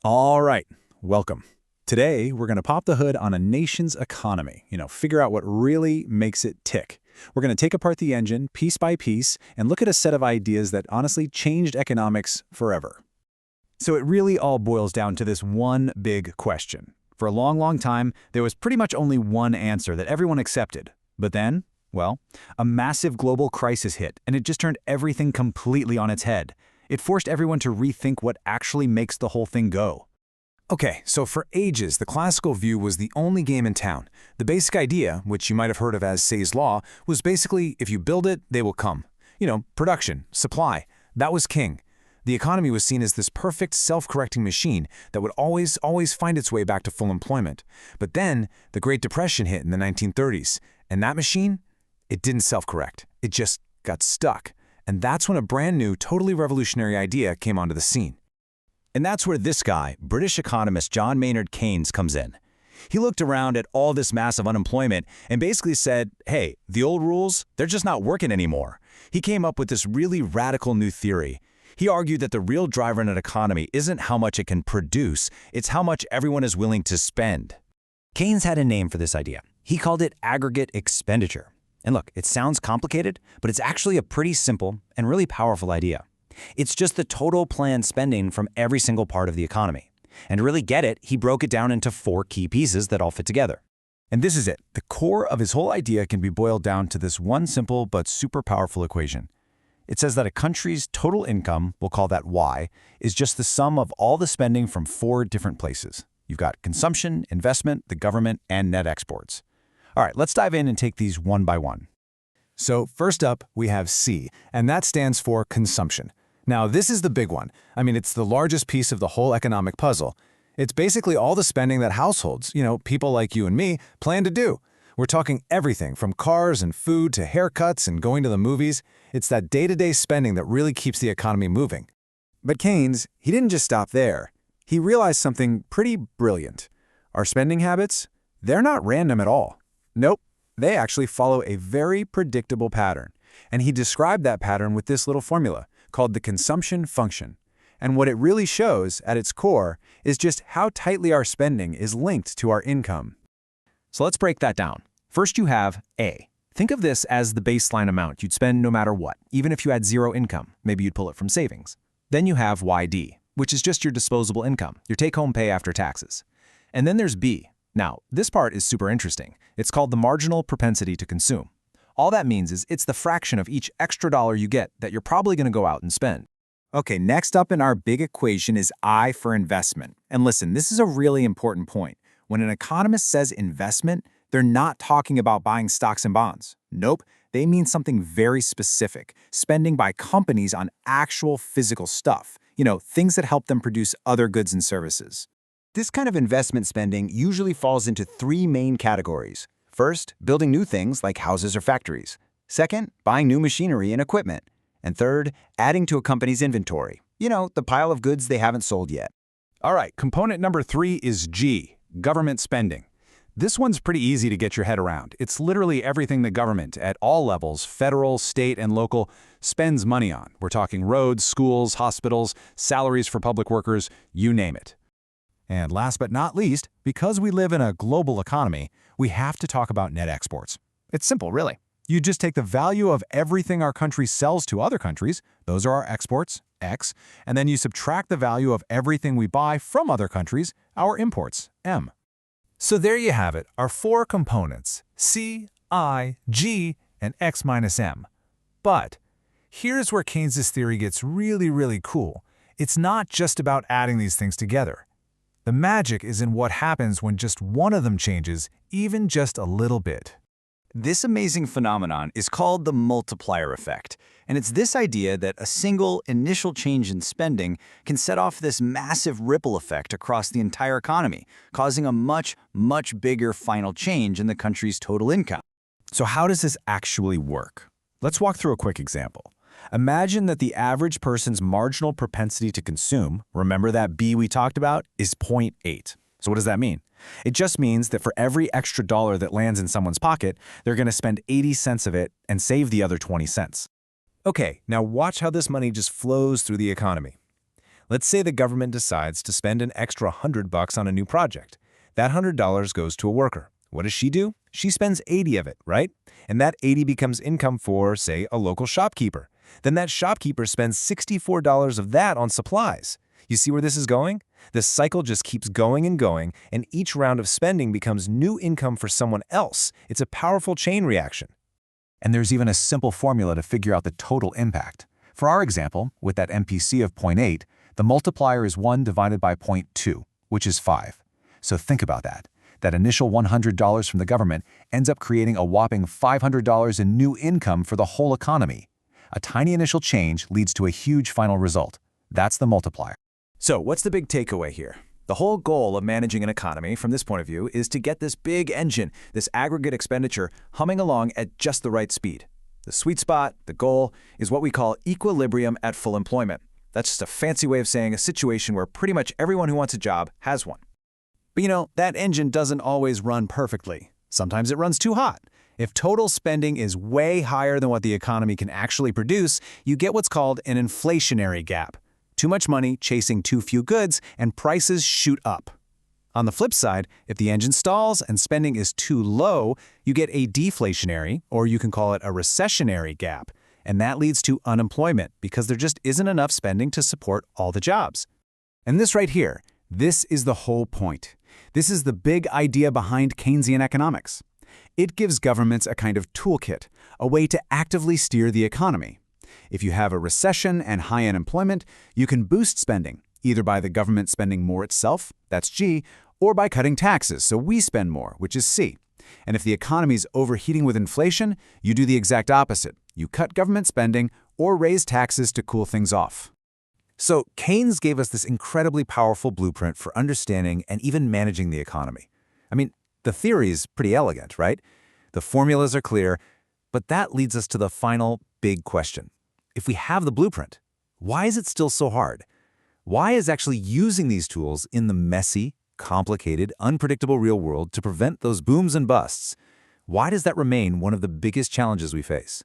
All right, welcome. Today, we're going to pop the hood on a nation's economy, figure out what really makes it tick. We're going to take apart the engine piece by piece and look at a set of ideas that honestly changed economics forever. So it really all boils down to this one big question. For a long, long time, there was pretty much only one answer that everyone accepted. But then, well, a massive global crisis hit, and it just turned everything completely on its head. It forced everyone to rethink what actually makes the whole thing go. Okay, so for ages, the classical view was the only game in town. The basic idea, which you might have heard of as Say's Law, was basically if you build it, they will come. Production, supply, that was king. The economy was seen as this perfect self-correcting machine that would always find its way back to full employment. But then, the Great Depression hit in the 1930s, and that machine, it didn't self-correct. It just got stuck. And that's when a brand new, totally revolutionary idea came onto the scene. And that's where this guy, British economist John Maynard Keynes, comes in. He looked around at all this massive unemployment and basically said, hey, the old rules, they're just not working anymore. He came up with this really radical new theory. He argued that the real driver in an economy isn't how much it can produce, it's how much everyone is willing to spend. Keynes had a name for this idea. He called it aggregate expenditure. And look, it sounds complicated, but it's actually a pretty simple and really powerful idea. It's just the total planned spending from every single part of the economy. And to really get it, he broke it down into 4 key pieces that all fit together. And this is it. The core of his whole idea can be boiled down to this one simple but super powerful equation. It says that a country's total income, we'll call that Y, is just the sum of all the spending from 4 different places. You've got consumption, investment, the government, and net exports. All right, let's dive in and take these one by one. So first up, we have C, and that stands for consumption. Now, this is the big one. It's the largest piece of the whole economic puzzle. It's basically all the spending that households, people like you and me, plan to do. We're talking everything from cars and food to haircuts and going to the movies. It's that day-to-day spending that really keeps the economy moving. But Keynes, he didn't just stop there. He realized something pretty brilliant. Our spending habits, they're not random at all. Nope, they actually follow a very predictable pattern. And he described that pattern with this little formula called the consumption function. And what it really shows, at its core, is just how tightly our spending is linked to our income. So let's break that down. First, you have A. Think of this as the baseline amount you'd spend no matter what, even if you had 0 income. Maybe you'd pull it from savings. Then you have YD, which is just your disposable income, your take-home pay after taxes. And then there's B. Now, this part is super interesting. It's called the marginal propensity to consume. All that means is it's the fraction of each extra dollar you get that you're probably going to go out and spend. Okay, next up in our big equation is I for investment. And listen, this is a really important point. When an economist says investment, they're not talking about buying stocks and bonds. Nope, they mean something very specific, spending by companies on actual physical stuff, things that help them produce other goods and services. This kind of investment spending usually falls into 3 main categories. First, building new things like houses or factories. Second, buying new machinery and equipment. And third, adding to a company's inventory. The pile of goods they haven't sold yet. All right, component number 3 is G, government spending. This one's pretty easy to get your head around. It's literally everything the government, at all levels, federal, state, and local, spends money on. We're talking roads, schools, hospitals, salaries for public workers, you name it. And last but not least, because we live in a global economy, we have to talk about net exports. It's simple, really. You just take the value of everything our country sells to other countries, those are our exports, X, and then you subtract the value of everything we buy from other countries, our imports, M. So there you have it, our 4 components, C, I, G, and X minus M. But here's where Keynes's theory gets really, really cool. It's not just about adding these things together. The magic is in what happens when just one of them changes, even just a little bit. This amazing phenomenon is called the multiplier effect, and it's this idea that a single initial change in spending can set off this massive ripple effect across the entire economy, causing a much, much bigger final change in the country's total income. So how does this actually work? Let's walk through a quick example. Imagine that the average person's marginal propensity to consume, remember that B we talked about, is 0.8. So what does that mean? It just means that for every extra dollar that lands in someone's pocket, they're going to spend 80 cents of it and save the other 20 cents. Okay, now watch how this money just flows through the economy. Let's say the government decides to spend an extra $100 on a new project. That $100 goes to a worker. What does she do? She spends 80 of it, right? And that 80 becomes income for, say, a local shopkeeper. Then that shopkeeper spends $64 of that on supplies. You see where this is going? This cycle just keeps going, and each round of spending becomes new income for someone else. It's a powerful chain reaction. And there's even a simple formula to figure out the total impact. For our example, with that MPC of 0.8, the multiplier is 1 divided by 0.2, which is 5. So think about that. That initial $100 from the government ends up creating a whopping $500 in new income for the whole economy. A tiny initial change leads to a huge final result. That's the multiplier. So what's the big takeaway here? The whole goal of managing an economy from this point of view is to get this big engine, this aggregate expenditure, humming along at just the right speed. The sweet spot, the goal, is what we call equilibrium at full employment. That's just a fancy way of saying a situation where pretty much everyone who wants a job has one. But that engine doesn't always run perfectly. Sometimes it runs too hot. If total spending is way higher than what the economy can actually produce, you get what's called an inflationary gap. Too much money chasing too few goods, and prices shoot up. On the flip side, if the engine stalls and spending is too low, you get a deflationary, or you can call it a recessionary gap, and that leads to unemployment because there just isn't enough spending to support all the jobs. And this right here, this is the whole point. This is the big idea behind Keynesian economics. It gives governments a kind of toolkit, a way to actively steer the economy. If you have a recession and high unemployment, you can boost spending, either by the government spending more itself, that's G, or by cutting taxes, so we spend more, which is C. And if the economy's overheating with inflation, you do the exact opposite. You cut government spending or raise taxes to cool things off. So Keynes gave us this incredibly powerful blueprint for understanding and even managing the economy. I mean, the theory is pretty elegant, right? The formulas are clear, but that leads us to the final big question. If we have the blueprint, why is it still so hard? Why is actually using these tools in the messy, complicated, unpredictable real world to prevent those booms and busts? Why does that remain one of the biggest challenges we face?